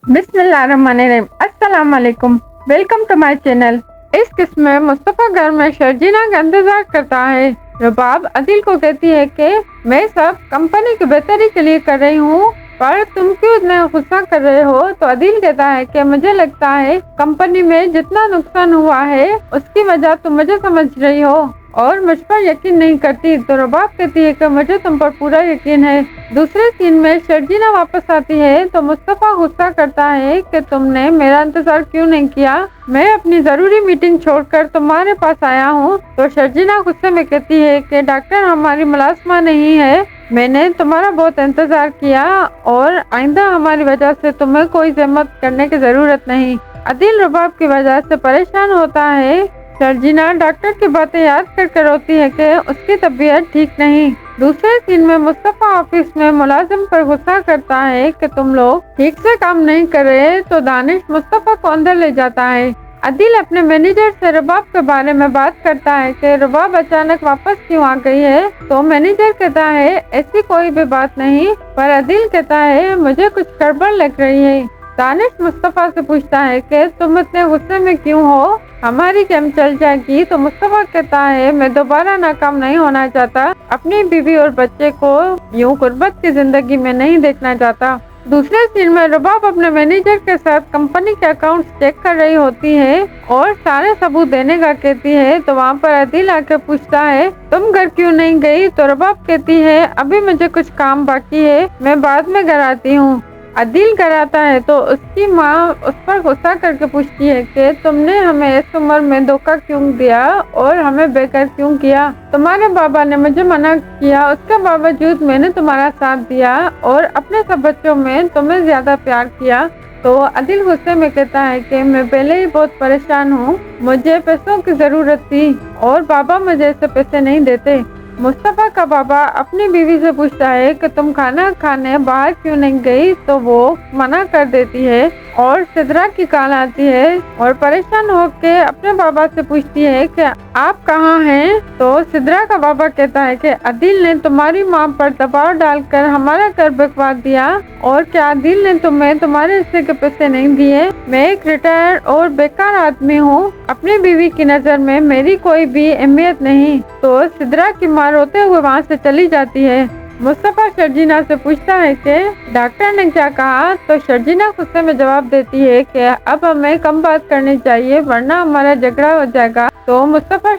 बिस्मिल्लाहिर्रहमानिर्रहीम। अस्सलाम वालेकुम। Welcome to my channel. इस किस्म में मुस्तफ़ा घर में शर्जीना का इंतजार करता है। रबाब अदिल को कहती है कि मैं सब कंपनी की बेहतरी के लिए कर रही हूँ, पर तुम क्यों इतना गुस्सा कर रहे हो? तो अदिल कहता है कि मुझे लगता है कंपनी में जितना नुकसान हुआ है उसकी वजह तुम मुझे समझ रही हो और मुझ पर यकीन नहीं करती। तो रबाब कहती है कि मुझे तुम पर पूरा यकीन है। दूसरे सीन में शर्जीना वापस आती है तो मुस्तफ़ा गुस्सा करता है कि तुमने मेरा इंतजार क्यों नहीं किया, मैं अपनी जरूरी मीटिंग छोड़कर तुम्हारे पास आया हूँ। तो शर्जीना गुस्से में कहती है कि डॉक्टर हमारी मुलाजमा नहीं है, मैंने तुम्हारा बहुत इंतजार किया और आइंदा हमारी वजह से तुम्हें कोई जहमत करने की जरूरत नहीं। अदिल रबाब की वजह से परेशान होता है। शर्जीना डॉक्टर की बातें याद करके रोती है कि उसकी तबीयत ठीक नहीं। दूसरे सीन में मुस्तफ़ा ऑफिस में मुलाजिम पर गुस्सा करता है कि तुम लोग ठीक से काम नहीं कर रहे, तो दानिश मुस्तफ़ा को अंदर ले जाता है। अदिल अपने मैनेजर से रबाब के बारे में बात करता है कि रबाब अचानक वापस क्यों आ गई है। तो मैनेजर कहता है ऐसी कोई भी बात नहीं, पर अदिल कहता है मुझे कुछ गड़बड़ लग रही है। दानिश मुस्तफ़ा से पूछता है कि तुम इतने गुस्से में क्यों हो, हमारी गेम चल जाएगी। तो मुस्तफ़ा कहता है मैं दोबारा नाकाम नहीं होना चाहता, अपनी बीवी और बच्चे को यूं गुर्बत की जिंदगी में नहीं देखना चाहता। दूसरे सीन में रबाब अपने मैनेजर के साथ कंपनी के अकाउंट्स चेक कर रही होती है और सारे सबूत देने का कहती है। तो वहाँ पर अदिल आके पूछता है तुम घर क्यों नहीं गई? तो रबाब कहती है अभी मुझे कुछ काम बाकी है, मैं बाद में घर आती हूँ। अदिल घर आता है तो उसकी माँ उस पर गुस्सा करके पूछती है कि तुमने हमें इस उम्र में धोखा क्यों दिया और हमें बेकार क्यों किया? तुम्हारे बाबा ने मुझे मना किया, उसके बावजूद मैंने तुम्हारा साथ दिया और अपने सब बच्चों में तुम्हें ज्यादा प्यार किया। तो अदिल गुस्से में कहता है कि मैं पहले ही बहुत परेशान हूँ, मुझे पैसों की जरूरत थी और बाबा मुझे ऐसे पैसे नहीं देते। मुस्तफ़ा का बाबा अपनी बीवी से पूछता है कि तुम खाना खाने बाहर क्यों नहीं गई? तो वो मना कर देती है और सिद्रा की कॉल आती है और परेशान होकर अपने बाबा से पूछती है कि आप कहाँ हैं? तो सिद्रा का बाबा कहता है कि अदिल ने तुम्हारी माँ पर दबाव डालकर हमारा घर बिकवा दिया और क्या अदिल ने तुम्हें तुम्हारे हिस्से के पैसे नहीं दिए? मैं एक रिटायर्ड और बेकार आदमी हूँ, अपनी बीवी की नजर में मेरी कोई भी अहमियत नहीं। तो सिद्रा की माँ रोते हुए वहाँ से चली जाती है। मुस्तफ़ा शर्जीना से पूछता है कि डॉक्टर ने क्या कहा? तो शर्जीना गुस्से में जवाब देती है कि अब हमें कम बात करनी चाहिए वरना हमारा झगड़ा हो जाएगा। तो मुस्तफ़ा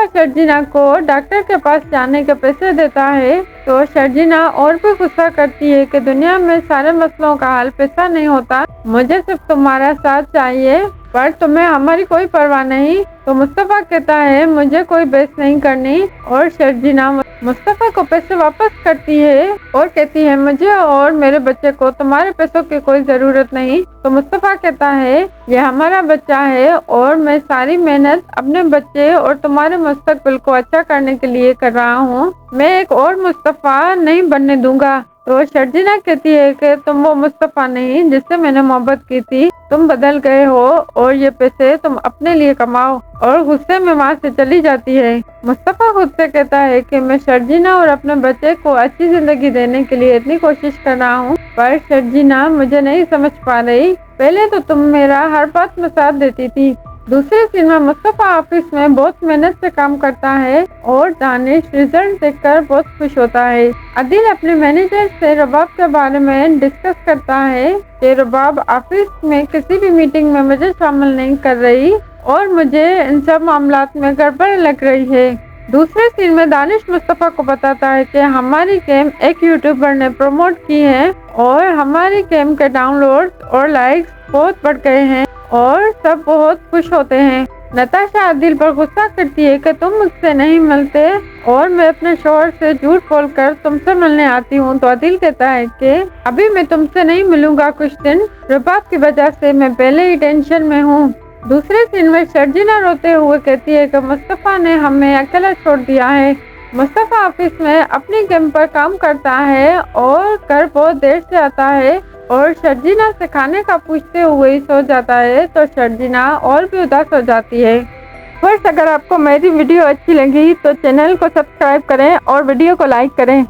शर्जीना को डॉक्टर के पास जाने के पैसे देता है। तो शर्जीना और भी गुस्सा करती है कि दुनिया में सारे मसलों का हल पैसा नहीं होता, मुझे सिर्फ तुम्हारा साथ चाहिए, पर तुम्हें हमारी कोई परवाह नहीं। तो मुस्तफ़ा कहता है मुझे कोई बहस नहीं करनी और शर्जीना मुस्तफ़ा को पैसे वापस करती है और कहती है मुझे और मेरे बच्चे को तुम्हारे पैसों की कोई जरूरत नहीं। तो मुस्तफ़ा कहता है ये हमारा बच्चा है और मैं सारी मेहनत अपने बच्चे और तुम्हारे मुस्तकबिल को अच्छा करने के लिए कर रहा हूँ, मैं एक और मुस्तफ़ा नहीं बनने दूंगा। तो शर्जीना कहती है कि तुम वो मुस्तफ़ा नहीं जिससे मैंने मोहब्बत की थी, तुम बदल गए हो और ये पैसे तुम अपने लिए कमाओ, और गुस्से में वहाँ से चली जाती है। मुस्तफ़ा खुद से कहता है कि मैं शर्जीना और अपने बच्चे को अच्छी जिंदगी देने के लिए इतनी कोशिश कर रहा हूँ, पर शर्जीना मुझे नहीं समझ पा रही, पहले तो तुम मेरा हर बात में साथ देती थी। दूसरे सीन में मुस्तफ़ा ऑफिस में बहुत मेहनत से काम करता है और दानिश रिजल्ट देखकर बहुत खुश होता है। अदिल अपने मैनेजर से रबाब के बारे में डिस्कस करता है कि रबाब ऑफिस में किसी भी मीटिंग में मुझे शामिल नहीं कर रही और मुझे इन सब मामलात में गड़बड़ लग रही है। दूसरे सीन में दानिश मुस्तफ़ा को बताता है कि हमारी गेम एक यूट्यूबर ने प्रमोट की है और हमारी गेम के डाउनलोड और लाइक्स बहुत बढ़ गए हैं और सब बहुत खुश होते हैं। नताशा अदिल पर गुस्सा करती है कि तुम मुझसे नहीं मिलते और मैं अपने शोहर से झूठ बोलकर तुमसे मिलने आती हूँ। तो अदिल कहता है कि अभी मैं तुमसे नहीं मिलूंगा कुछ दिन, रबाब की वजह से मैं पहले ही टेंशन में हूँ। दूसरे सीन में शर्जीना रोते हुए कहती है कि मुस्तफ़ा ने हमें अकेला छोड़ दिया है। मुस्तफ़ा ऑफिस में अपनी गेम पर काम करता है और घर बहुत देर से आता है और शर्जीना से खाने का पूछते हुए ही सो जाता है। तो शर्जीना और भी उदास हो जाती है। बस अगर आपको मेरी वीडियो अच्छी लगी तो चैनल को सब्सक्राइब करें और वीडियो को लाइक करें।